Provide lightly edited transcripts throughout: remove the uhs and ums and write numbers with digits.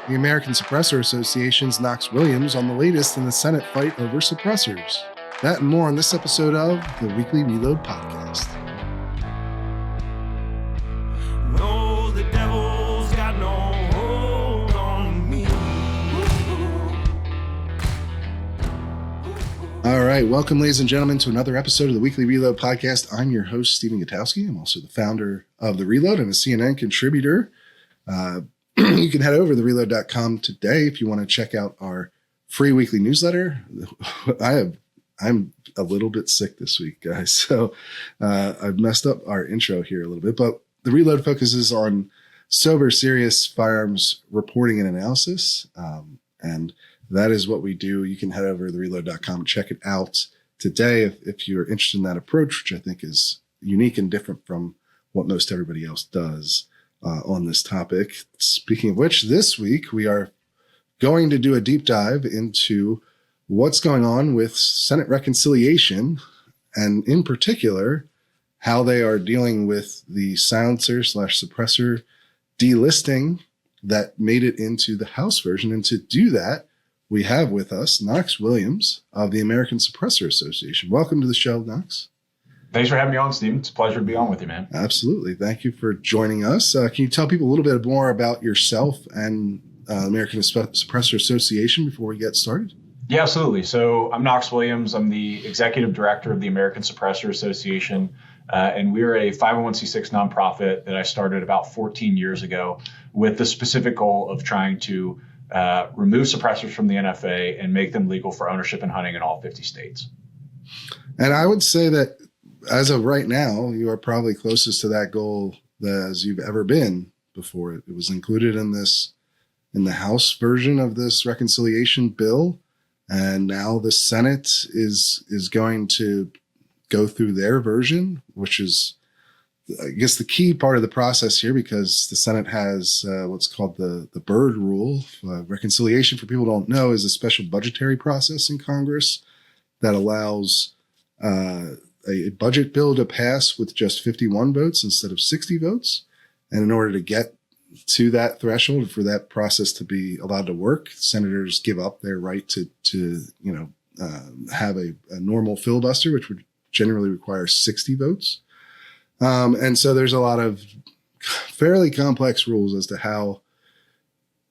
the American Suppressor Association's Knox Williams on the latest in the Senate fight over suppressors. That and more on this episode of the Weekly Reload Podcast. No, the devil's got no hold on me. All right, welcome, ladies and gentlemen, to another episode of the Weekly Reload Podcast. I'm your host, Stephen Gutowski. I'm also the founder of The Reload and a CNN contributor. You can head over to thereload.com today if you want to check out our free weekly newsletter. I'm a little bit sick this week, guys, so I've messed up our intro here a little bit, but The Reload focuses on sober, serious firearms reporting and analysis, and that is what we do. You can head over to thereload.com and check it out today if you're interested in that approach, which I think is unique and different from what most everybody else does on this topic. Speaking of which, this week we are going to do a deep dive into what's going on with Senate reconciliation, and in particular, how they are dealing with the silencer/suppressor delisting that made it into the House version. And to do that, we have with us Knox Williams of the American Suppressor Association. Welcome to the show, Knox. Thanks for having me on, Stephen. It's a pleasure to be on with you, man. Absolutely. Thank you for joining us. Can you tell people a little bit more about yourself and American Suppressor Association before we get started? Yeah, absolutely. So I'm Knox Williams. I'm the executive director of the American Suppressor Association, and we're a 501c6 nonprofit that I started about 14 years ago with the specific goal of trying to remove suppressors from the NFA and make them legal for ownership and hunting in all 50 states. And I would say that as of right now, you are probably closest to that goal as you've ever been before. It was included in the House version of this reconciliation bill. And now the Senate is going to go through their version, which is, I guess, the key part of the process here, because the Senate has what's called the Byrd Rule. Reconciliation, for people who don't know, is a special budgetary process in Congress that allows a budget bill to pass with just 51 votes instead of 60 votes. And in order to get to that threshold, for that process to be allowed to work, senators give up their right to have a normal filibuster, which would generally require 60 votes. And so there's a lot of fairly complex rules as to how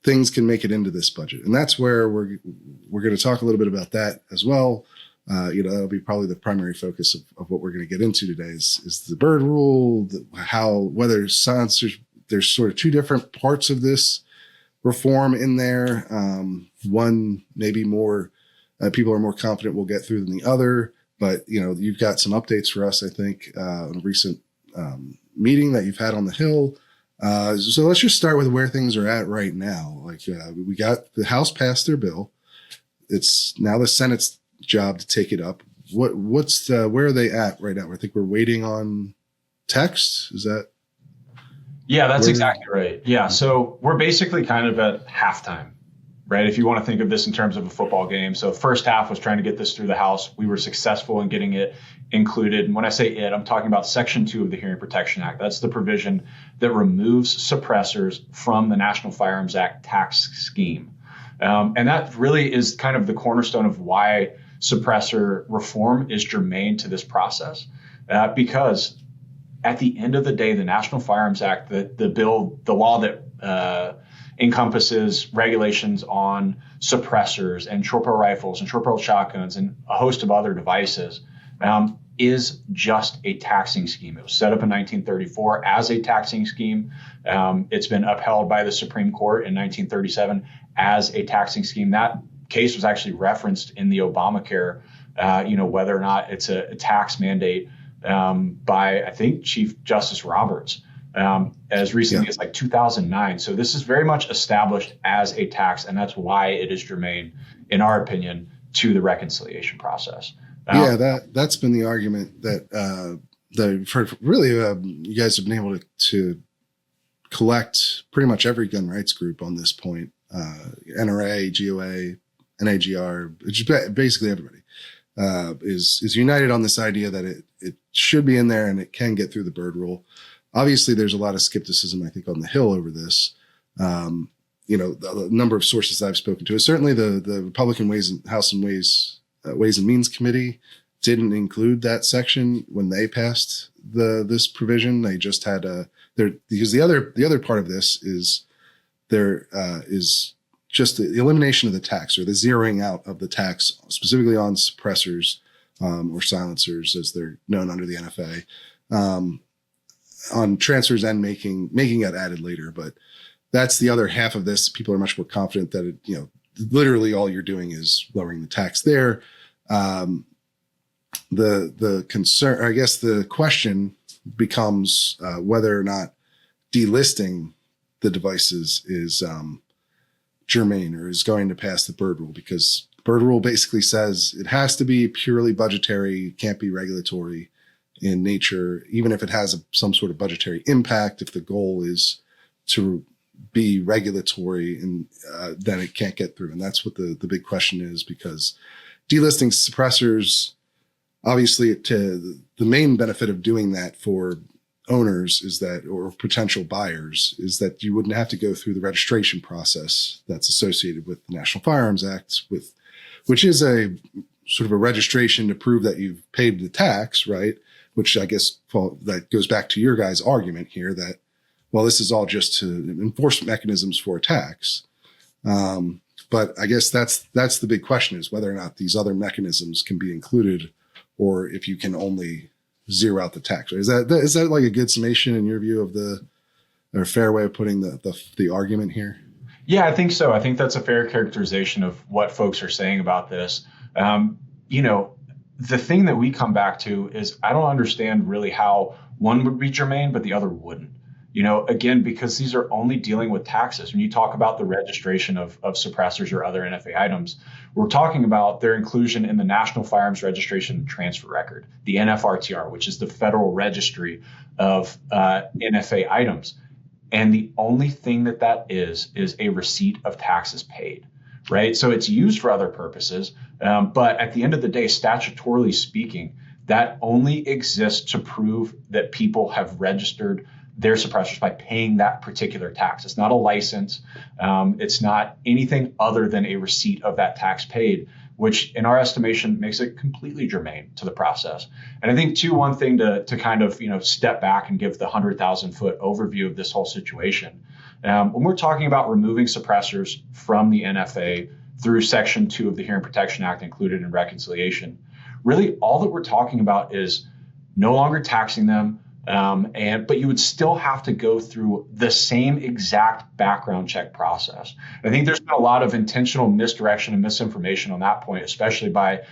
things can make it into this budget. And that's where we're going to talk a little bit about that as well. That'll be probably the primary focus of what we're going to get into today is the Byrd Rule, whether silencers. There's sort of two different parts of this reform in there. One, maybe more people are more confident we'll get through than the other. But, you've got some updates for us, I think, in a recent meeting that you've had on the Hill. So let's just start with where things are at right now. We got the House passed their bill. It's now the Senate's job to take it up. Where are they at right now? I think we're waiting on text. Is that? Yeah, that's exactly right. Yeah. So we're basically kind of at halftime, right? If you want to think of this in terms of a football game. So first half was trying to get this through the House. We were successful in getting it included. And when I say it, I'm talking about Section 2 of the Hearing Protection Act. That's the provision that removes suppressors from the National Firearms Act tax scheme. And that really is kind of the cornerstone of why suppressor reform is germane to this process, because at the end of the day, the National Firearms Act, the law that encompasses regulations on suppressors and short-barrel rifles and short-barrel shotguns and a host of other devices, is just a taxing scheme. It was set up in 1934 as a taxing scheme. It's been upheld by the Supreme Court in 1937 as a taxing scheme. That case was actually referenced in the Obamacare, whether or not it's a tax mandate by, I think, Chief Justice Roberts as recently as 2009. So this is very much established as a tax, and that's why it is germane, in our opinion, to the reconciliation process. That's been the argument that for really you guys have been able to collect pretty much every gun rights group on this point, NRA, GOA, NAGR, basically everybody is united on this idea that it should be in there and it can get through the Byrd Rule. Obviously, there's a lot of skepticism, I think, on the Hill over this. the number of sources I've spoken to is certainly the Republican Ways and Ways and Means Committee didn't include that section when they passed this provision. They just had because the other part of this is there is just the elimination of the tax, or the zeroing out of the tax, specifically on suppressors or silencers, as they're known under the NFA, on transfers, and making it added later. But that's the other half of this. People are much more confident that literally all you're doing is lowering the tax there. The concern, I guess, the question becomes whether or not delisting the devices is germane, or is going to pass the Byrd Rule, because Byrd Rule basically says it has to be purely budgetary, can't be regulatory in nature, even if it has some sort of budgetary impact. If the goal is to be regulatory, and then it can't get through. And that's what the big question is, because delisting suppressors, obviously, the main benefit of doing that for owners is that, or potential buyers, is that you wouldn't have to go through the registration process that's associated with the National Firearms Act, which is a sort of a registration to prove that you've paid the tax, right? Which I guess that goes back to your guys' argument here that, well, this is all just to enforce mechanisms for a tax. But I guess that's the big question, is whether or not these other mechanisms can be included, or if you can only zero out the tax. Is that like a good summation in your view of or a fair way of putting the argument here? Yeah, I think so. I think that's a fair characterization of what folks are saying about this. The thing that we come back to is, I don't understand really how one would be germane, but the other wouldn't. Again, because these are only dealing with taxes. When you talk about the registration of suppressors or other NFA items, we're talking about their inclusion in the National Firearms Registration and Transfer Record, the NFRTR, which is the federal registry of NFA items. And the only thing that is a receipt of taxes paid, right? So it's used for other purposes. But at the end of the day, statutorily speaking, that only exists to prove that people have registered their suppressors by paying that particular tax. It's not a license. It's not anything other than a receipt of that tax paid, which in our estimation makes it completely germane to the process. And I think, too, one thing to kind of, step back and give the 100,000-foot overview of this whole situation. When we're talking about removing suppressors from the NFA through Section 2 of the Hearing Protection Act included in reconciliation, really all that we're talking about is no longer taxing them, but you would still have to go through the same exact background check process. I think there's been a lot of intentional misdirection and misinformation on that point, especially by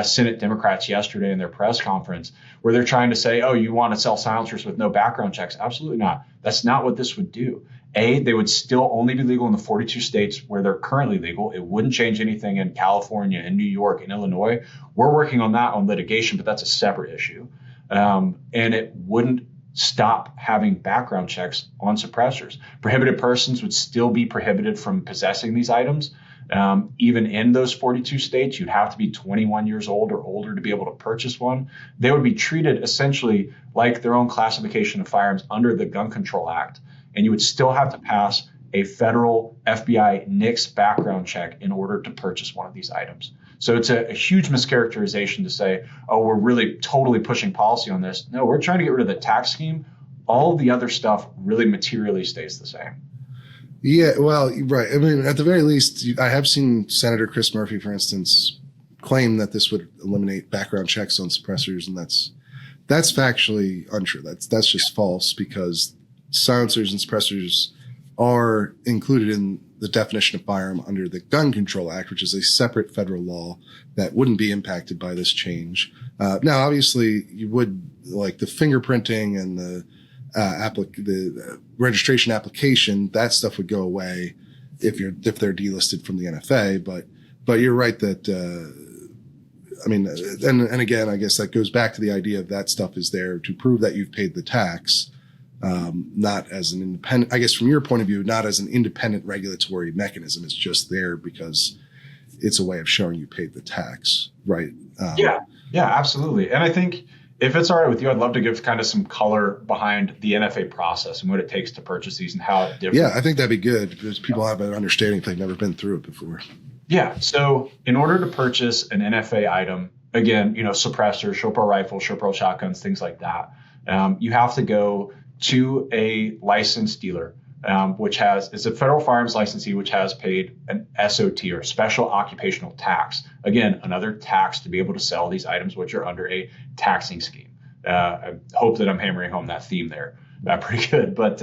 Senate Democrats yesterday in their press conference, where they're trying to say, oh, you want to sell silencers with no background checks? Absolutely not. That's not what this would do. They would still only be legal in the 42 states where they're currently legal. It wouldn't change anything in California and New York and Illinois. We're working on that on litigation, but that's a separate issue. And it wouldn't stop having background checks on suppressors. Prohibited persons would still be prohibited from possessing these items. Even in those 42 states, you'd have to be 21 years old or older to be able to purchase one. They would be treated essentially like their own classification of firearms under the Gun Control Act. And you would still have to pass a federal FBI NICS background check in order to purchase one of these items. So it's a huge mischaracterization to say, oh, we're really totally pushing policy on this. No, we're trying to get rid of the tax scheme. All of the other stuff really materially stays the same. Yeah, well, right. I mean, at the very least, I have seen Senator Chris Murphy, for instance, claim that this would eliminate background checks on suppressors, and that's factually untrue. That's just false, because silencers and suppressors are included in the definition of firearm under the Gun Control Act, which is a separate federal law that wouldn't be impacted by this change. Now, obviously, you would, like the fingerprinting and the registration application, that stuff would go away if they're delisted from the NFA. But you're right that I mean, and again, I guess that goes back to the idea of that stuff is there to prove that you've paid the tax. Not as an independent, I guess from your point of view, not as an independent regulatory mechanism. It's just there because it's a way of showing you paid the tax, right? Yeah, absolutely. And I think, If it's all right with you, I'd love to give kind of some color behind the NFA process and what it takes to purchase these and how it differs. Yeah, I think that'd be good because people have an understanding if they've never been through it before. Yeah. So in order to purchase an NFA item, again, suppressors, short barrel rifles, short barrel shotguns, things like that, you have to go to a licensed dealer, which is a federal firearms licensee, which has paid an SOT or special occupational tax. Again, another tax to be able to sell these items, which are under a taxing scheme. I hope that I'm hammering home that theme there. Pretty good. But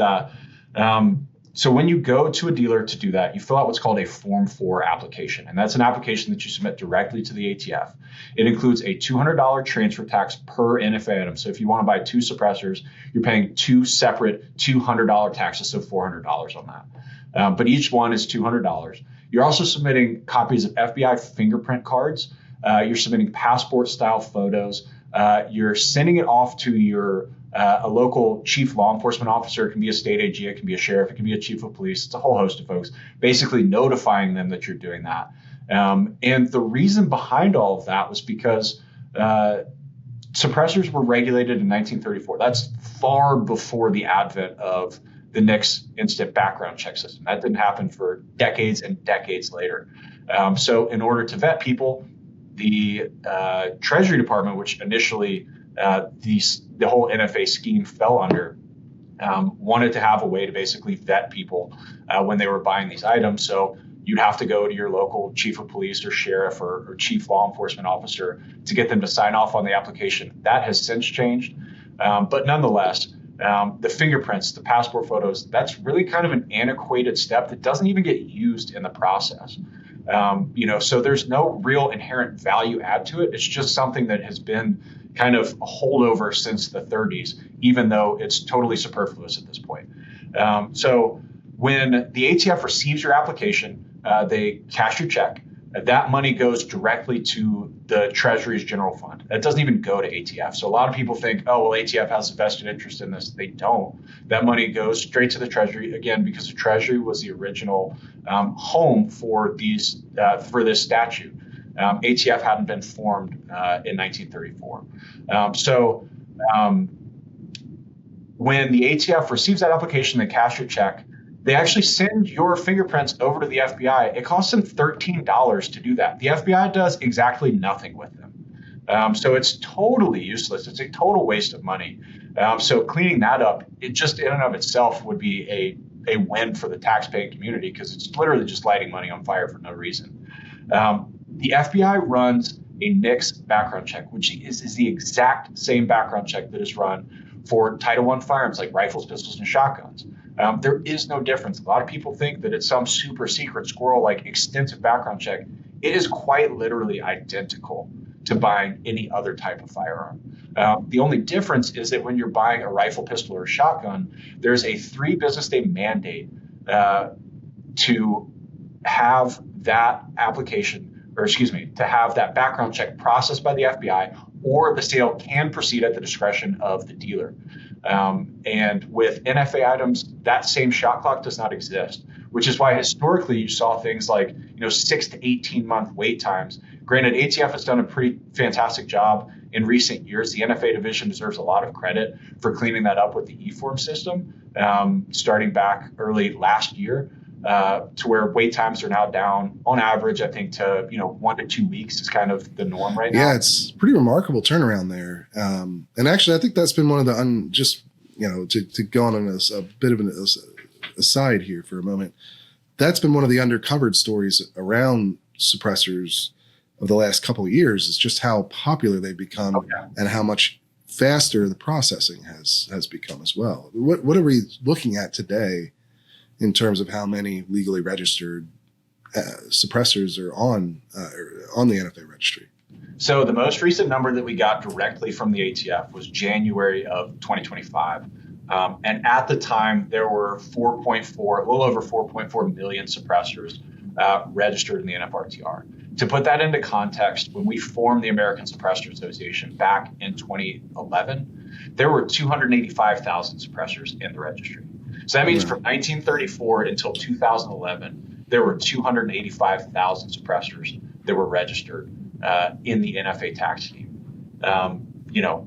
so when you go to a dealer to do that, you fill out what's called a Form 4 application. And that's an application that you submit directly to the ATF. It includes a $200 transfer tax per NFA item. So if you want to buy 2 suppressors, you're paying 2 separate $200 taxes, so $400 on that. But each one is $200. You're also submitting copies of FBI fingerprint cards. You're submitting passport-style photos. You're sending it off to your a local chief law enforcement officer. It can be a state AG, it can be a sheriff, it can be a chief of police. It's a whole host of folks, basically notifying them that you're doing that. And the reason behind all of that was because suppressors were regulated in 1934. That's far before the advent of the NICS instant background check system. That didn't happen for decades and decades later. So in order to vet people, the Treasury Department, which initially the whole NFA scheme fell under, wanted to have a way to basically vet people when they were buying these items. So you'd have to go to your local chief of police or sheriff or chief law enforcement officer to get them to sign off on the application. That has since changed. But nonetheless, the fingerprints, the passport photos, that's really kind of an antiquated step that doesn't even get used in the process. So there's no real inherent value add to it. It's just something that has been kind of a holdover since the 30s, even though it's totally superfluous at this point. So when the ATF receives your application, they cash your check. That money goes directly to the Treasury's general fund. That doesn't even go to ATF. So a lot of people think, oh, well, ATF has a vested interest in this. They don't. That money goes straight to the Treasury, again, because the Treasury was the original home for for this statute. ATF hadn't been formed in 1934. When the ATF receives that application, they cash your check. They actually send your fingerprints over to the FBI. It costs them $13 to do that. The FBI does exactly nothing with them. So it's totally useless. It's a total waste of money. So cleaning that up, it just in and of itself would be a win for the taxpaying community because it's literally just lighting money on fire for no reason. The FBI runs a NICS background check, which is the exact same background check that is run for Title I firearms like rifles, pistols, and shotguns. There is no difference. A lot of people think that it's some super secret squirrel-like extensive background check. It is quite literally identical to buying any other type of firearm. The only difference is that when you're buying a rifle, pistol, or shotgun, there's a 3 business day mandate to have that to have that background check processed by the FBI, or the sale can proceed at the discretion of the dealer. And with NFA items, that same shot clock does not exist, which is why historically you saw things like 6 to 18 month wait times. Granted, ATF has done a pretty fantastic job in recent years. The NFA division deserves a lot of credit for cleaning that up with the e-form system, starting back early last year. To where wait times are now down on average, I think to 1 to 2 weeks is kind of the norm right now. Yeah, it's pretty remarkable turnaround there. And actually, I think that's been one of the to go on a bit of an aside here for a moment. That's been one of the undercovered stories around suppressors of the last couple of years is just how popular they've become and how much faster the processing has become as well. What are we looking at today in terms of how many legally registered suppressors are on the NFA registry? So the most recent number that we got directly from the ATF was January of 2025. And at the time, there were a little over 4.4 million suppressors registered in the NFRTR. To put that into context, when we formed the American Suppressor Association back in 2011, there were 285,000 suppressors in the registry. So that means from 1934 until 2011, there were 285,000 suppressors that were registered in the NFA tax scheme.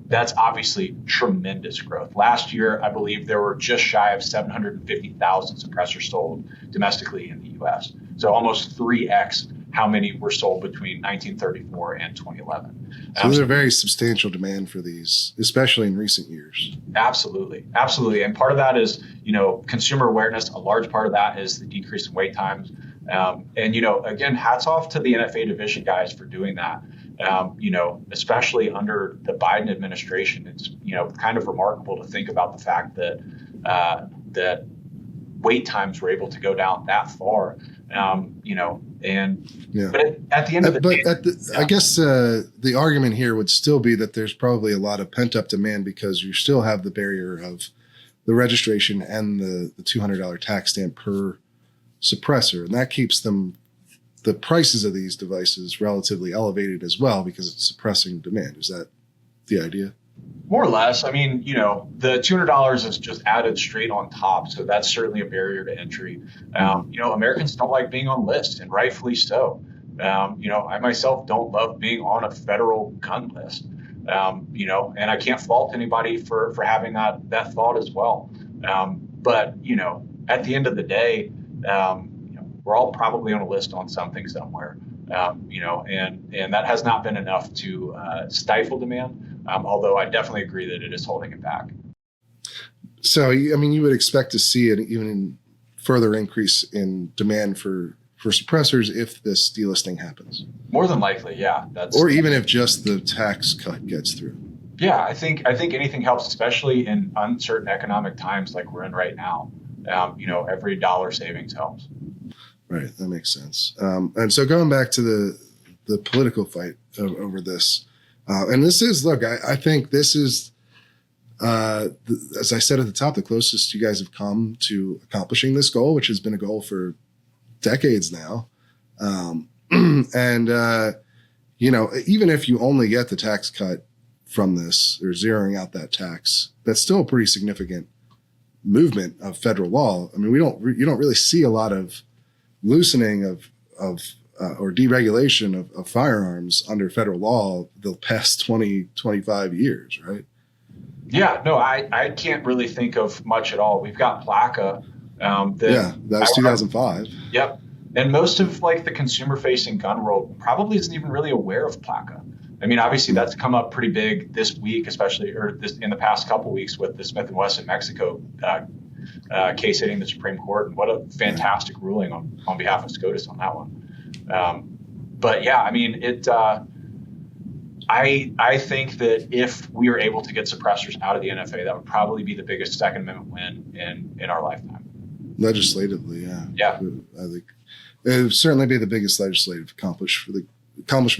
that's obviously tremendous growth. Last year, I believe there were just shy of 750,000 suppressors sold domestically in the U.S. So almost 3x how many were sold between 1934 and 2011. So there's a very substantial demand for these, especially in recent years. Absolutely. Absolutely. And part of that is, consumer awareness. A large part of that is the decrease in wait times. And, again, hats off to the NFA division guys for doing that. Especially under the Biden administration, it's, kind of remarkable to think about the fact that that wait times were able to go down that far. But at the end of the day, I guess the argument here would still be that there's probably a lot of pent up demand because you still have the barrier of the registration and the $200 tax stamp per suppressor, and that keeps the prices of these devices relatively elevated as well because it's suppressing demand. Is that the idea? More or less. I mean, the $200 is just added straight on top. So that's certainly a barrier to entry. Americans don't like being on lists, and rightfully so. I myself don't love being on a federal gun list. And I can't fault anybody for having that thought as well. But at the end of the day, we're all probably on a list on something somewhere. And that has not been enough to stifle demand. Although I definitely agree that it is holding it back. So, you would expect to see an even further increase in demand for suppressors if this delisting happens. More than likely, yeah. Or even if just the tax cut gets through. Yeah, I think anything helps, especially in uncertain economic times like we're in right now. Every dollar savings helps. Right, that makes sense. And so going back to the political fight over this. And this is, look, I think this is, as I said at the top, the closest you guys have come to accomplishing this goal, which has been a goal for decades now. Even if you only get the tax cut from this or zeroing out that tax, that's still a pretty significant movement of federal law. I mean, you don't really see a lot of loosening or deregulation of firearms under federal law the past 20, 25 years, right? Yeah, no, I can't really think of much at all. We've got PLACA. That was 2005. Yep. And most of the consumer facing gun world probably isn't even really aware of PLACA. I mean, obviously that's come up pretty big this week, especially in the past couple of weeks with the Smith & Wesson Mexico case hitting the Supreme Court. And what a fantastic ruling on behalf of SCOTUS on that one. But yeah, I mean, I think that if we are able to get suppressors out of the NFA, that would probably be the biggest Second Amendment win in our lifetime. Legislatively, yeah. Yeah. I think it would certainly be the biggest legislative accomplishment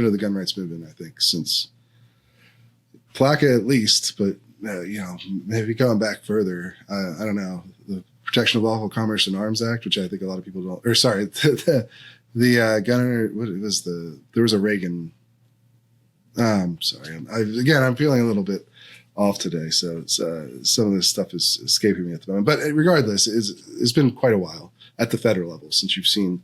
of the gun rights movement, I think, since PLACA at least, but maybe going back further, I don't know, the Protection of Lawful Commerce and Arms Act, which I think a lot of people don't, or sorry, the gunner, there was a Reagan. Sorry. I'm feeling a little bit off today. So it's, some of this stuff is escaping me at the moment, but regardless, it's been quite a while at the federal level since you've seen,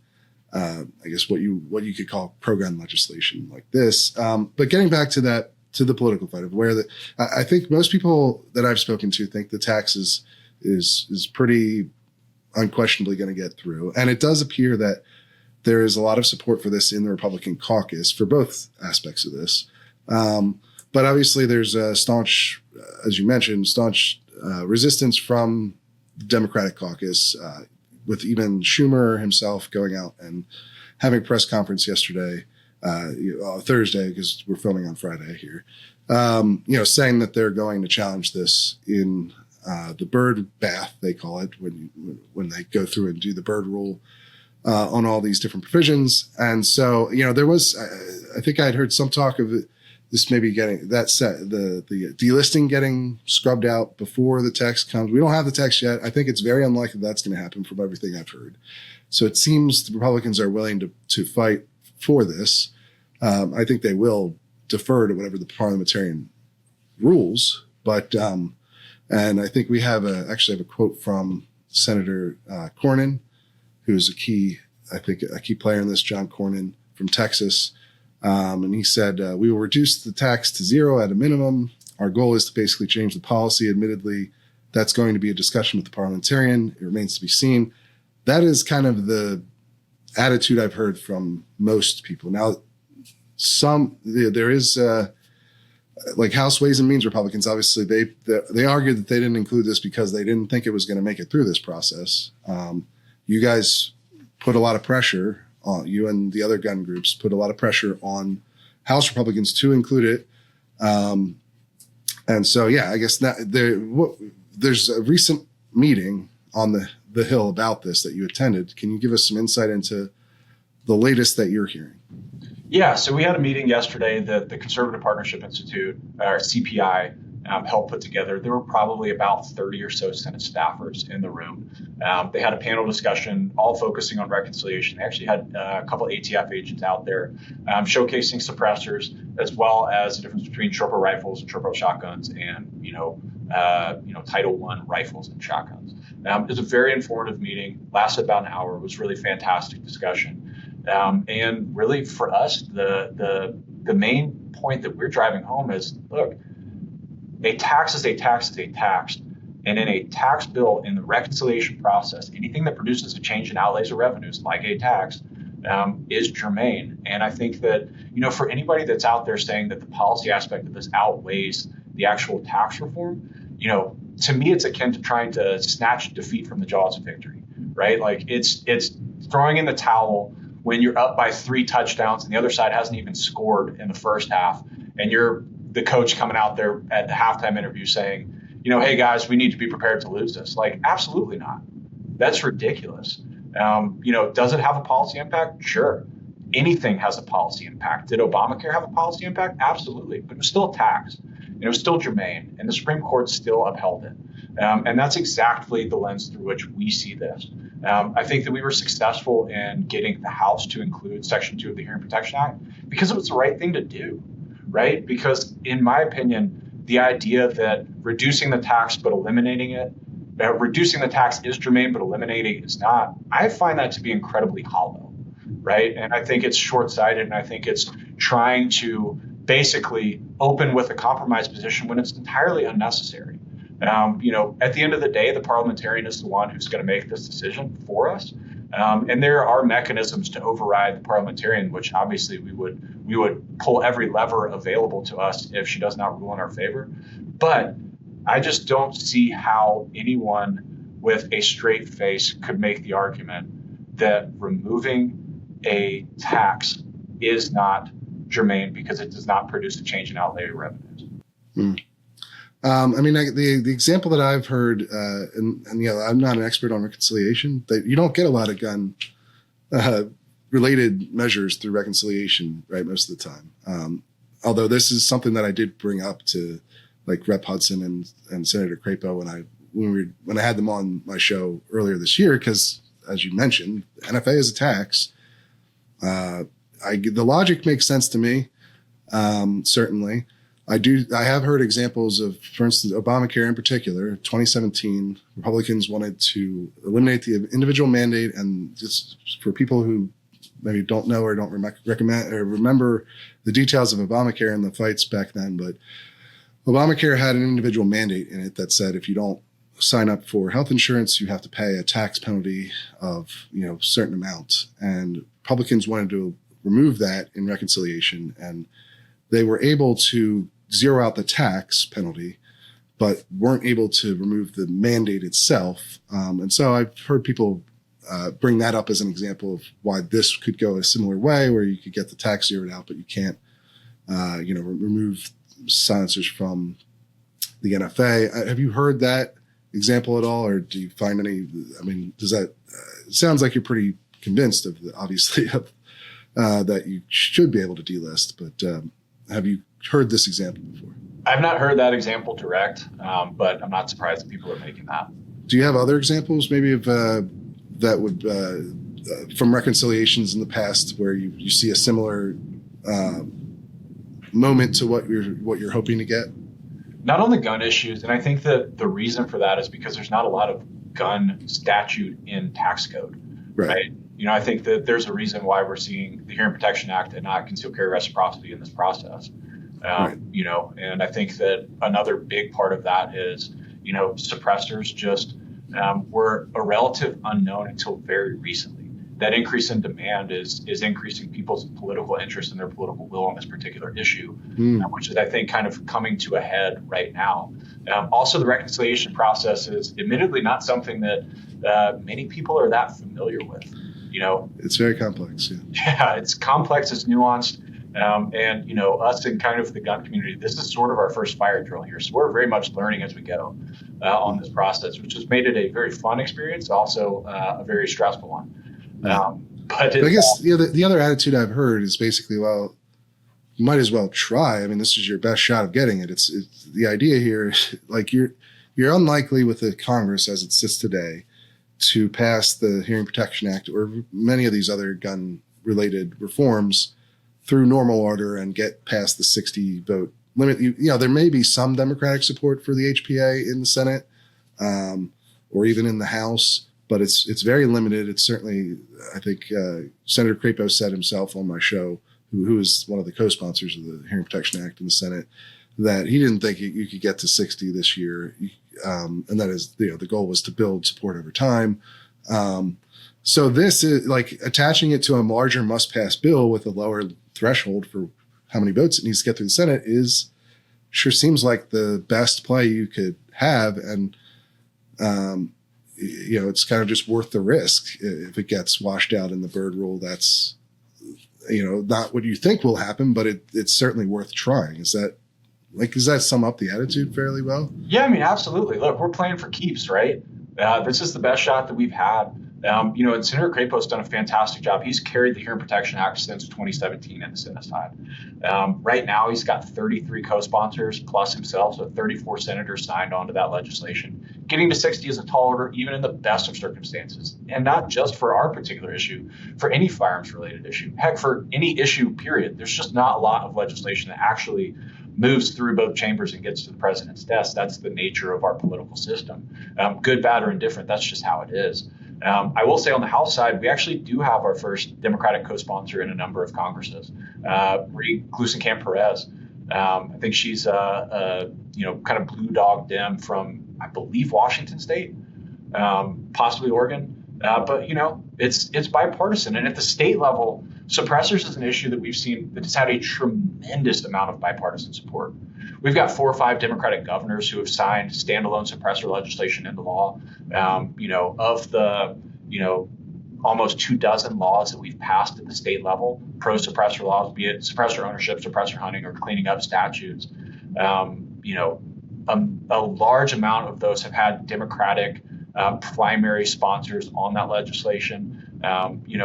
I guess what you could call pro-gun legislation like this. But getting back to the political fight of where I think most people that I've spoken to think the tax is pretty unquestionably going to get through. And it does appear that there is a lot of support for this in the Republican caucus for both aspects of this. But obviously there's a staunch, as you mentioned, resistance from the Democratic caucus, with even Schumer himself going out and having a press conference yesterday, Thursday, because we're filming on Friday here, saying that they're going to challenge this in the bird bath, they call it, when they go through and do the bird rule on all these different provisions. And so, there was, I think I'd heard some talk of this maybe getting that set, the delisting getting scrubbed out before the text comes. We don't have the text yet. I think it's very unlikely that's going to happen from everything I've heard. So it seems the Republicans are willing to fight for this. I think they will defer to whatever the parliamentarian rules, but, and I think we actually have a quote from Senator Cornyn, who's a key player in this, John Cornyn from Texas. And he said, we will reduce the tax to zero at a minimum our goal is to basically change the policy. Admittedly, that's going to be a discussion with the parliamentarian. It remains to be seen. That is kind of the attitude I've heard from most people. Now, there is like House Ways and Means Republicans. Obviously, they argued that they didn't include this because they didn't think it was going to make it through this process. You guys put a lot of pressure on you, and the other gun groups put a lot of pressure on House Republicans to include it. And so, yeah, I guess there's a recent meeting on the Hill about this that you attended. Can you give us some insight into the latest that you're hearing? Yeah, so we had a meeting yesterday that the Conservative Partnership Institute, or CPI, helped put together. There were probably about 30 or so Senate staffers in the room. They had a panel discussion, all focusing on reconciliation. They actually had a couple ATF agents out there showcasing suppressors, as well as the difference between short barrel rifles and short barrel shotguns, and Title I rifles and shotguns. It was a very informative meeting. Lasted about an hour. It was really fantastic discussion. And really, for us, the main point that we're driving home is, look, a tax is a tax is a tax. And in a tax bill, in the reconciliation process, anything that produces a change in outlays or revenues, like a tax, is germane. And I think that, for anybody that's out there saying that the policy aspect of this outweighs the actual tax reform, to me, it's akin to trying to snatch defeat from the jaws of victory, right? Like it's throwing in the towel when you're up by 3 touchdowns and the other side hasn't even scored in the first half, and you're the coach coming out there at the halftime interview saying, hey guys, we need to be prepared to lose this. Like, absolutely not. That's ridiculous. Does it have a policy impact? Sure. Anything has a policy impact. Did Obamacare have a policy impact? Absolutely. But it was still a tax. And it was still germane. And the Supreme Court still upheld it. And that's exactly the lens through which we see this. I think that we were successful in getting the House to include Section 2 of the Hearing Protection Act because it was the right thing to do, right? Because in my opinion, the idea that reducing the tax but eliminating it, reducing the tax is germane but eliminating it is not, I find that to be incredibly hollow, right? And I think it's short-sighted, and I think it's trying to basically open with a compromise position when it's entirely unnecessary. At the end of the day, the parliamentarian is the one who's going to make this decision for us. And there are mechanisms to override the parliamentarian, which obviously we would pull every lever available to us if she does not rule in our favor. But I just don't see how anyone with a straight face could make the argument that removing a tax is not germane because it does not produce a change in outlay revenues. The example that I've heard, and I'm not an expert on reconciliation, that you don't get a lot of gun related measures through reconciliation, right, most of the time. Although this is something that I did bring up to like Rep. Hudson and Senator Crapo when I had them on my show earlier this year, because as you mentioned, NFA is a tax. The logic makes sense to me, certainly. I have heard examples of, for instance, Obamacare in particular. 2017, Republicans wanted to eliminate the individual mandate, and just for people who maybe don't know or don't remember the details of Obamacare and the fights back then, but Obamacare had an individual mandate in it that said if you don't sign up for health insurance, you have to pay a tax penalty of a certain amount. And Republicans wanted to remove that in reconciliation, and they were able to zero out the tax penalty, but weren't able to remove the mandate itself. And so I've heard people bring that up as an example of why this could go a similar way, where you could get the tax zeroed out, but you can't, remove silencers from the NFA. Have you heard that example at all, or do you find any? Does that? It sounds like you're pretty convinced of that you should be able to delist, but have you heard this example before? I've not heard that example direct, but I'm not surprised that people are making that. Do you have other examples maybe of that would from reconciliations in the past where you see a similar moment to what you're hoping to get? Not on the gun issues, and I think that the reason for that is because there's not a lot of gun statute in tax code, right? I think that there's a reason why we're seeing the Hearing Protection Act and not concealed carry reciprocity in this process. Right. And I think that another big part of that is, suppressors just were a relative unknown until very recently. That increase in demand is increasing people's political interest and their political will on this particular issue, which is, I think, kind of coming to a head right now. Also, the reconciliation process is admittedly not something that many people are that familiar with. It's very complex. Yeah, it's complex, it's nuanced. And us in kind of the gun community, this is sort of our first fire drill here. So we're very much learning as we go on this process, which has made it a very fun experience, also a very stressful one. But I guess the other attitude I've heard is basically, well, you might as well try. I mean, this is your best shot of getting it. It's the idea here, like you're unlikely with the Congress as it sits today to pass the Hearing Protection Act or many of these other gun-related reforms through normal order and get past the 60 vote limit. There may be some Democratic support for the HPA in the Senate or even in the House, but it's very limited. It's certainly, I think Senator Crapo said himself on my show, who is one of the co-sponsors of the Hearing Protection Act in the Senate, that he didn't think you could get to 60 this year. And that is, the goal was to build support over time. So this is like attaching it to a larger must-pass bill with a lower threshold for how many votes it needs to get through the Senate sure seems like the best play you could have. And, it's kind of just worth the risk. If it gets washed out in the Byrd rule, that's, not what you think will happen, but it's certainly worth trying. Does that sum up the attitude fairly well? Yeah, I mean, absolutely. Look, we're playing for keeps, right? This is the best shot that we've had. And Senator Crapo's done a fantastic job. He's carried the Hearing Protection Act since 2017 in the Senate side. Right now, he's got 33 co-sponsors plus himself, so 34 senators signed on to that legislation. Getting to 60 is a tall order, even in the best of circumstances, and not just for our particular issue, for any firearms-related issue. Heck, for any issue, period. There's just not a lot of legislation that actually moves through both chambers and gets to the president's desk. That's the nature of our political system. Good, bad, or indifferent, that's just how it is. I will say on the House side, we actually do have our first Democratic co-sponsor in a number of Congresses, Marie Gluesenkamp-Perez. I think she's kind of blue dog Dem from, I believe, Washington State, possibly Oregon. But it's bipartisan, and at the state level, suppressors is an issue that we've seen that has had a tremendous amount of bipartisan support. We've got 4 or 5 Democratic governors who have signed standalone suppressor legislation into law. Of the, almost 24 laws that we've passed at the state level, pro-suppressor laws, be it suppressor ownership, suppressor hunting, or cleaning up statutes, a large amount of those have had Democratic primary sponsors on that legislation.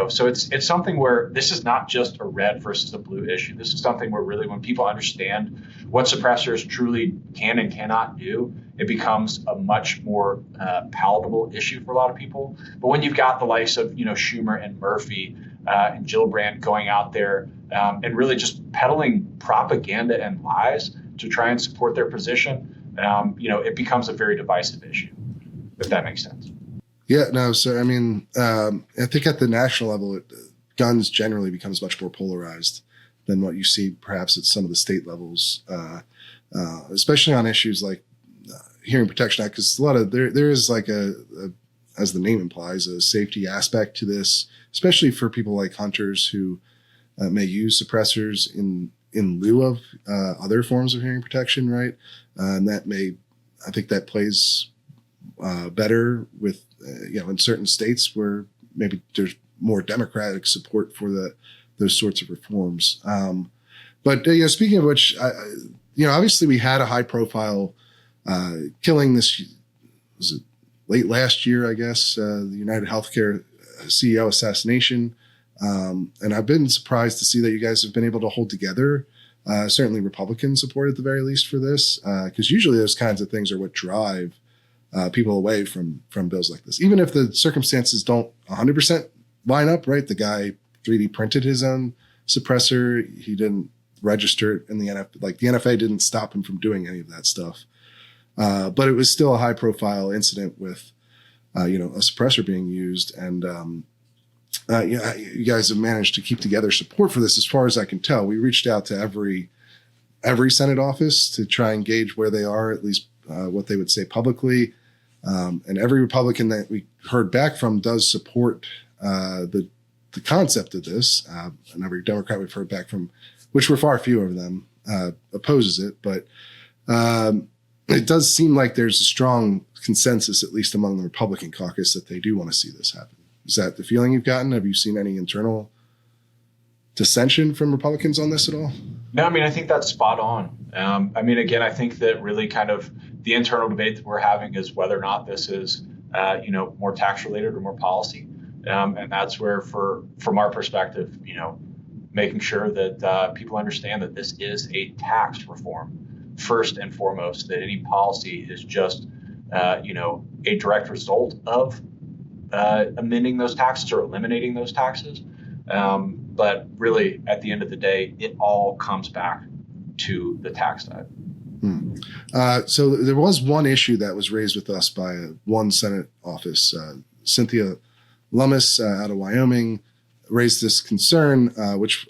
So it's something where this is not just a red versus a blue issue. This is something where really when people understand what suppressors truly can and cannot do, it becomes a much more palatable issue for a lot of people. But when you've got the likes of, Schumer and Murphy and Gillibrand going out there and really just peddling propaganda and lies to try and support their position, it becomes a very divisive issue, if that makes sense. Yeah, no. So, I mean, I think at the national level, guns generally becomes much more polarized than what you see perhaps at some of the state levels, especially on issues like Hearing Protection Act, because a lot of there is like as the name implies, a safety aspect to this, especially for people like hunters who may use suppressors in lieu of other forms of hearing protection, right? And I think that plays better with, in certain states where maybe there's more Democratic support for those sorts of reforms. But speaking of which, obviously we had a high profile killing this, was it late last year, I guess, the United Healthcare CEO assassination. And I've been surprised to see that you guys have been able to hold together. Certainly Republican support at the very least for this, because usually those kinds of things are what drive people away from bills like this, even if the circumstances don't 100% line up, right? The guy 3D printed his own suppressor. He didn't register it in the NFA. Like the NFA didn't stop him from doing any of that stuff. But it was still a high profile incident with, a suppressor being used. And, you guys have managed to keep together support for this as far as I can tell. We reached out to every every Senate office to try and gauge where they are, at least what they would say publicly. And every Republican that we heard back from does support the concept of this. And every Democrat we've heard back from, which were far fewer of them, opposes it. But it does seem like there's a strong consensus, at least among the Republican caucus, that they do want to see this happen. Is that the feeling you've gotten? Have you seen any internal dissension from Republicans on this at all? No, I mean, I think that's spot on. I mean, again, I think that really kind of the internal debate that we're having is whether or not this is, more tax related or more policy. And that's where, from our perspective, making sure that people understand that this is a tax reform first and foremost, that any policy is just, a direct result of amending those taxes or eliminating those taxes. But really, at the end of the day, it all comes back to the tax side. So there was one issue that was raised with us by one Senate office. Cynthia Lummis out of Wyoming raised this concern, which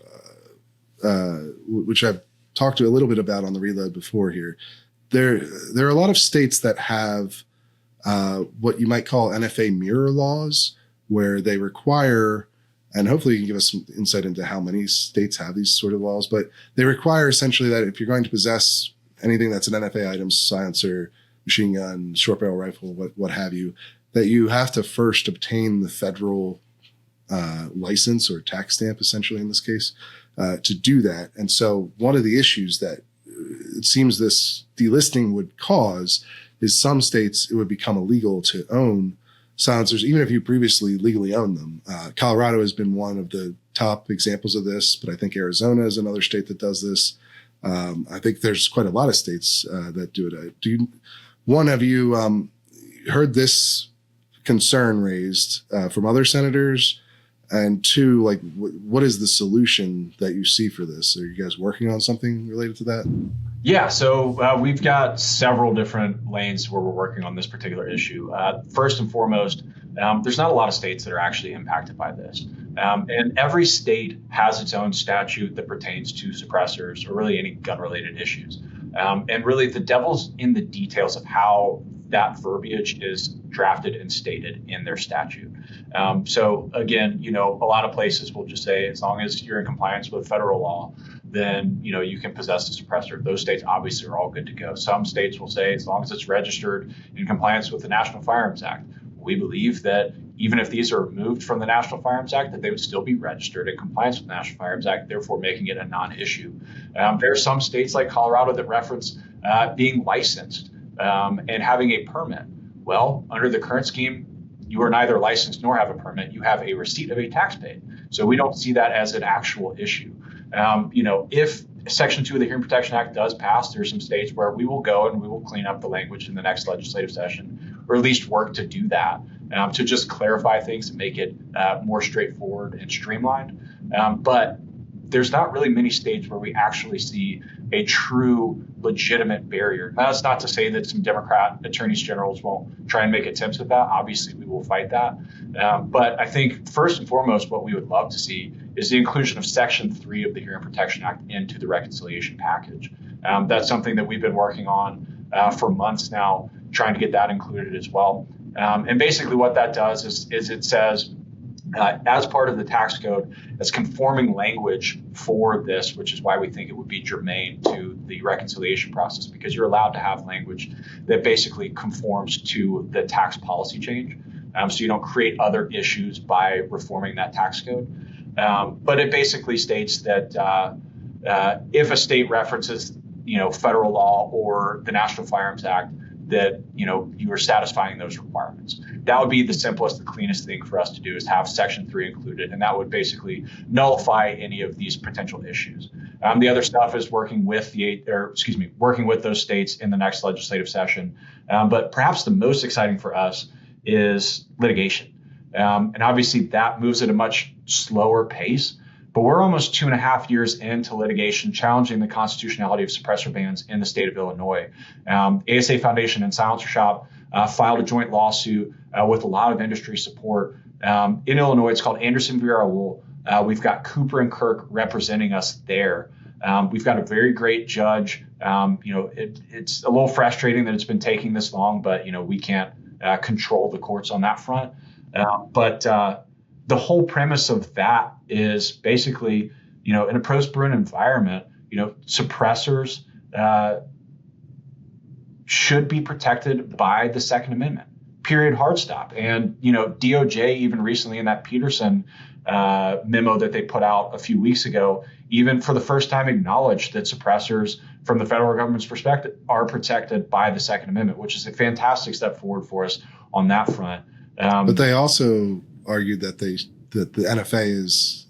I've talked to a little bit about on the Reload before here. There are a lot of states that have what you might call NFA mirror laws, where they require, and hopefully you can give us some insight into how many states have these sort of laws, but they require essentially that if you're going to possess anything that's an NFA item, silencer, machine gun, short barrel rifle, what have you, that you have to first obtain the federal license or tax stamp, essentially in this case, to do that. And so one of the issues that it seems this delisting would cause is some states it would become illegal to own silencers, even if you previously legally owned them. Colorado has been one of the top examples of this, but I think Arizona is another state that does this. I think there's quite a lot of states that do it. Have you heard this concern raised from other senators? And two, like, what is the solution that you see for this? Are you guys working on something related to that? Yeah, so we've got several different lanes where we're working on this particular issue. First and foremost, there's not a lot of states that are actually impacted by this. And every state has its own statute that pertains to suppressors or really any gun-related issues. And really the devil's in the details of how that verbiage is drafted and stated in their statute. So again, a lot of places will just say, as long as you're in compliance with federal law, then, you can possess a suppressor. Those states obviously are all good to go. Some states will say, as long as it's registered in compliance with the National Firearms Act. We believe that even if these are removed from the National Firearms Act, that they would still be registered in compliance with the National Firearms Act, therefore making it a non-issue. There are some states like Colorado that reference being licensed and having a permit. Well, under the current scheme, you are neither licensed nor have a permit. You have a receipt of a tax paid. So we don't see that as an actual issue. If Section 2 of the Hearing Protection Act does pass, there are some states where we will go and we will clean up the language in the next legislative session, or at least work to do that, to just clarify things and make it more straightforward and streamlined. But there's not really many states where we actually see a true legitimate barrier. Now, that's not to say that some Democrat attorneys generals won't try and make attempts at that. Obviously, we will fight that. But I think first and foremost, what we would love to see is the inclusion of Section 3 of the Hearing Protection Act into the reconciliation package. That's something that we've been working on for months now, trying to get that included as well. And basically what that does is it says, as part of the tax code, as conforming language for this, which is why we think it would be germane to the reconciliation process, because you're allowed to have language that basically conforms to the tax policy change. So you don't create other issues by reforming that tax code. But it basically states that if a state references, federal law or the National Firearms Act, that, you are satisfying those requirements. That would be the simplest, the cleanest thing for us to do, is have Section 3 included. And that would basically nullify any of these potential issues. The other stuff is working with those states in the next legislative session. But perhaps the most exciting for us is litigation. And obviously that moves at a much slower pace. But we're almost 2.5 years into litigation challenging the constitutionality of suppressor bans in the state of Illinois. ASA Foundation and Silencer Shop filed a joint lawsuit with a lot of industry support. In Illinois, it's called Anderson v. Raoul. We've got Cooper and Kirk representing us there. We've got a very great judge. It's a little frustrating that it's been taking this long, but we can't control the courts on that front. But the whole premise of that is basically, in a post-Bruin environment, suppressors should be protected by the Second Amendment. Period. Hard stop. And DOJ even recently in that Peterson memo that they put out a few weeks ago, even for the first time acknowledged that suppressors from the federal government's perspective are protected by the Second Amendment, which is a fantastic step forward for us on that front. But they also argued that the NFA is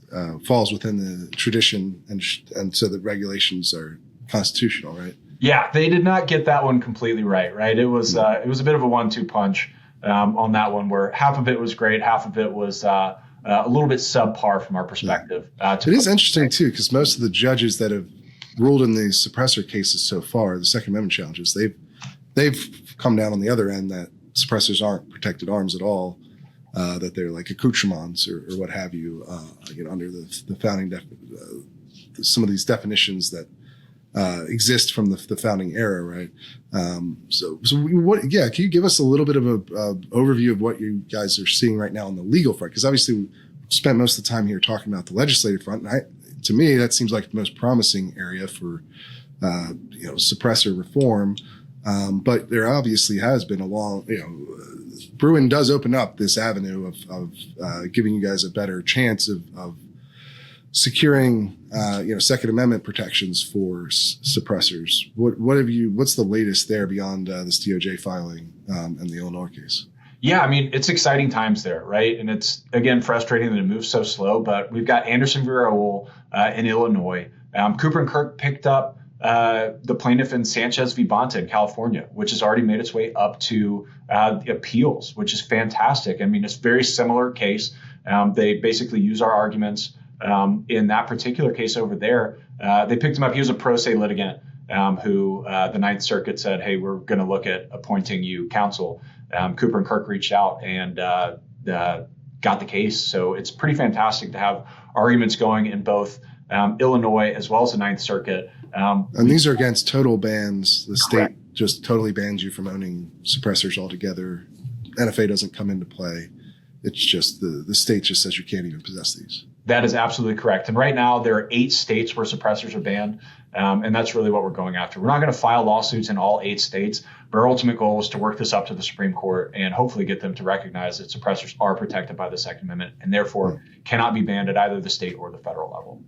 falls within the tradition, and so the regulations are constitutional, right? Yeah, they did not get that one completely right. It was a bit of a 1-2 punch on that one, where half of it was great, half of it was a little bit subpar from our perspective. It is interesting too, because most of the judges that have ruled in these suppressor cases so far, the Second Amendment challenges, they've come down on the other end that suppressors aren't protected arms at all, that they're like accoutrements or what have you, under the founding some of these definitions that exist from the founding era, right? Can you give us a little bit of a overview of what you guys are seeing right now on the legal front? Because obviously we spent most of the time here talking about the legislative front, and to me that seems like the most promising area for suppressor reform. But there obviously has been a long, Bruin does open up this avenue of giving you guys a better chance of securing, Second Amendment protections for suppressors. What's the latest there beyond this DOJ filing and the Illinois case? Yeah, I mean, it's exciting times there, right? And it's, again, frustrating that it moves so slow, but we've got Anderson v. Raoul in Illinois. Cooper and Kirk picked up the plaintiff in Sanchez v. Bonta in California, which has already made its way up to the appeals, which is fantastic. I mean, it's a very similar case. They basically use our arguments in that particular case over there. They picked him up. He was a pro se litigant who the Ninth Circuit said, hey, we're going to look at appointing you counsel. Cooper and Kirk reached out and got the case. So it's pretty fantastic to have arguments going in both Illinois as well as the Ninth Circuit. And these are against total bans. The state just totally bans you from owning suppressors altogether. NFA doesn't come into play. It's just the state just says you can't even possess these. That is absolutely correct. And right now there are 8 states where suppressors are banned. And that's really what we're going after. We're not going to file lawsuits in all 8 states, but our ultimate goal is to work this up to the Supreme Court and hopefully get them to recognize that suppressors are protected by the Second Amendment and therefore cannot be banned at either the state or the federal level.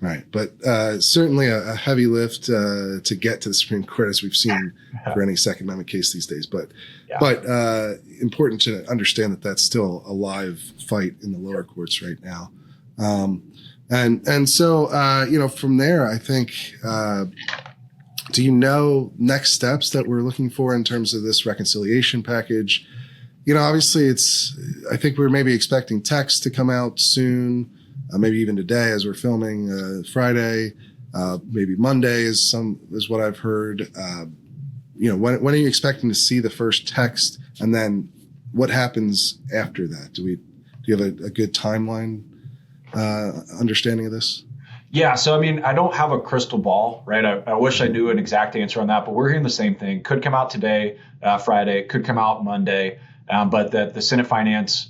Right. But certainly a heavy lift to get to the Supreme Court, as we've seen for any Second Amendment case these days. But important to understand that that's still a live fight in the lower courts right now. So from there, I think, do you know next steps that we're looking for in terms of this reconciliation package? Obviously I think we're maybe expecting text to come out soon, maybe even today as we're filming, Friday, maybe Monday is what I've heard. When are you expecting to see the first text, and then what happens after that? Do you have a good timeline understanding of this? Yeah. So, I mean, I don't have a crystal ball, right? I wish I knew an exact answer on that, but we're hearing the same thing. Could come out today, Friday, could come out Monday, but that the Senate Finance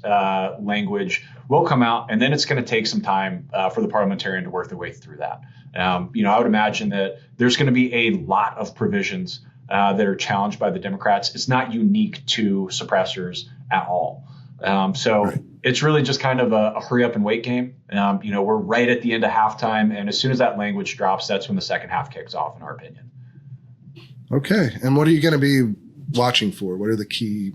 language will come out, and then it's going to take some time for the parliamentarian to work their way through that. I would imagine that there's going to be a lot of provisions that are challenged by the Democrats. It's not unique to suppressors at all. It's really just kind of a hurry up and wait game. We're right at the end of halftime, and as soon as that language drops, that's when the second half kicks off, in our opinion. Okay. And what are you going to be watching for? What are the key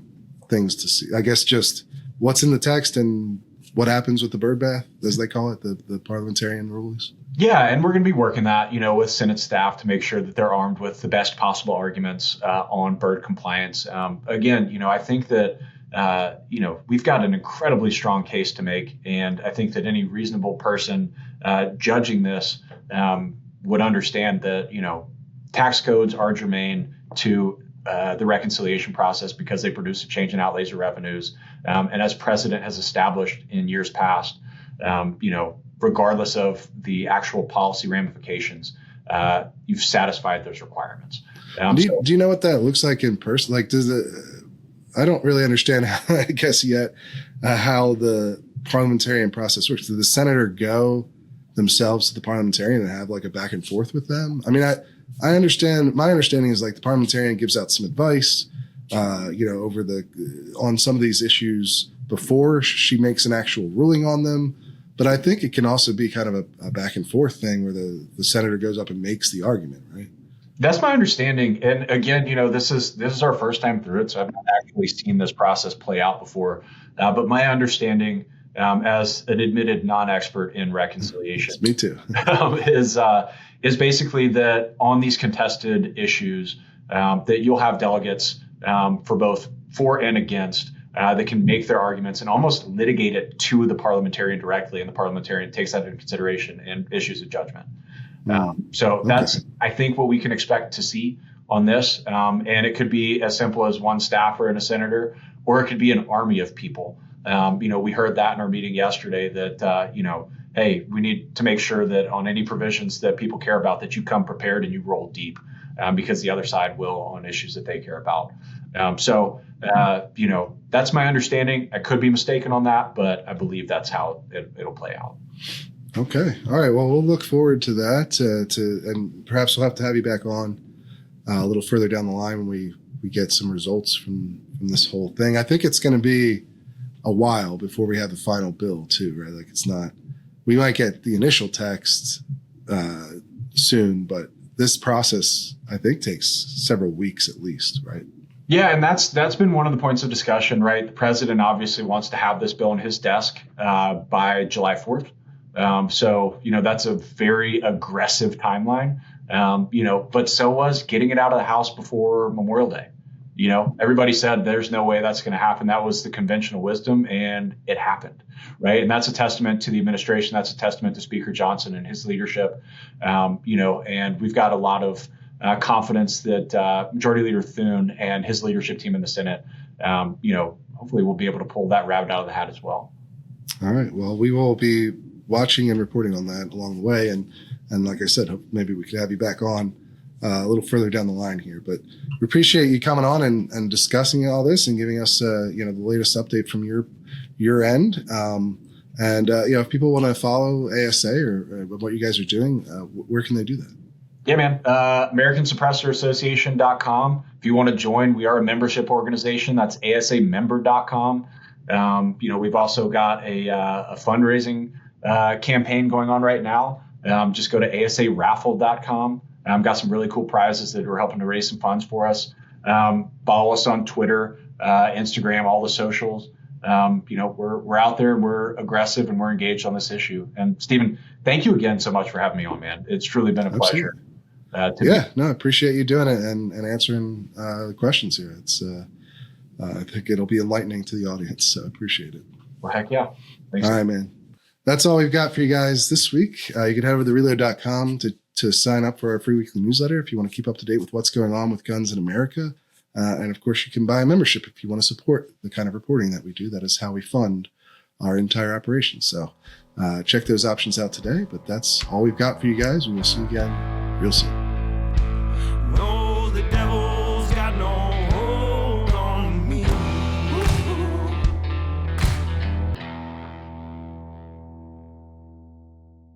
things to see? I guess just what's in the text and what happens with the bird bath, as they call it, the parliamentarian rules. Yeah, and we're going to be working that, with Senate staff to make sure that they're armed with the best possible arguments on bird compliance. Again, I think that we've got an incredibly strong case to make, and I think that any reasonable person judging this would understand that, tax codes are germane to the reconciliation process because they produce a change in outlays or revenues. And as precedent has established in years past, regardless of the actual policy ramifications, you've satisfied those requirements. Do you know what that looks like in person? Like, I don't really understand how, I guess yet, how the parliamentarian process works. Does the senator go themselves to the parliamentarian and have like a back and forth with them? I mean, I understand. My understanding is like the parliamentarian gives out some advice, on some of these issues before she makes an actual ruling on them. But I think it can also be kind of a back and forth thing where the senator goes up and makes the argument, right? That's my understanding. And again, this is our first time through it, so I've not actually seen this process play out before. But my understanding, as an admitted non-expert in reconciliation, me too, is basically that on these contested issues, that you'll have delegates for both for and against that can make their arguments and almost litigate it to the parliamentarian directly, and the parliamentarian takes that into consideration and issues a judgment. That's, I think, what we can expect to see on this. And it could be as simple as one staffer and a senator, or it could be an army of people. We heard that in our meeting yesterday that, hey, we need to make sure that on any provisions that people care about, that you come prepared and you roll deep, because the other side will on issues that they care about. That's my understanding. I could be mistaken on that, but I believe that's how it'll play out. Okay. All right. Well, we'll look forward to that. And perhaps we'll have to have you back on a little further down the line when we get some results from this whole thing. I think it's going to be a while before we have the final bill too, right? Like we might get the initial text soon, but this process, I think, takes several weeks at least, right? Yeah, and that's been one of the points of discussion, right? The president obviously wants to have this bill on his desk by July 4th. That's a very aggressive timeline, but so was getting it out of the House before Memorial Day. Everybody said there's no way that's going to happen. That was the conventional wisdom, and it happened, right? And that's a testament to the administration. That's a testament to Speaker Johnson and his leadership, and we've got a lot of confidence that Majority Leader Thune and his leadership team in the Senate, hopefully we'll be able to pull that rabbit out of the hat as well. All right. Well, we will be watching and reporting on that along the way. And like I said, maybe we could have you back on a little further down the line here. But we appreciate you coming on and discussing all this and giving us, the latest update from your end. If people want to follow ASA or what you guys are doing, where can they do that? Yeah, man. American Suppressor Association.com. If you want to join, we are a membership organization. That's asamember.com. We've also got a fundraising campaign going on right now. Just go to asaraffle.com. Got some really cool prizes that are helping to raise some funds for us. Follow us on Twitter, Instagram, all the socials. We're out there and we're aggressive and we're engaged on this issue. And Stephen, thank you again so much for having me on, man. It's truly been a pleasure. I appreciate you doing it and answering the questions here. It's I think it'll be enlightening to the audience, so I appreciate it. Well, heck yeah. Thanks. All right, man. That's all we've got for you guys this week. You can head over to reload.com to sign up for our free weekly newsletter if you want to keep up to date with what's going on with guns in America. And of course, you can buy a membership if you want to support the kind of reporting that we do. That is how we fund our entire operation. So check those options out today. But that's all we've got for you guys. We will see you again real soon.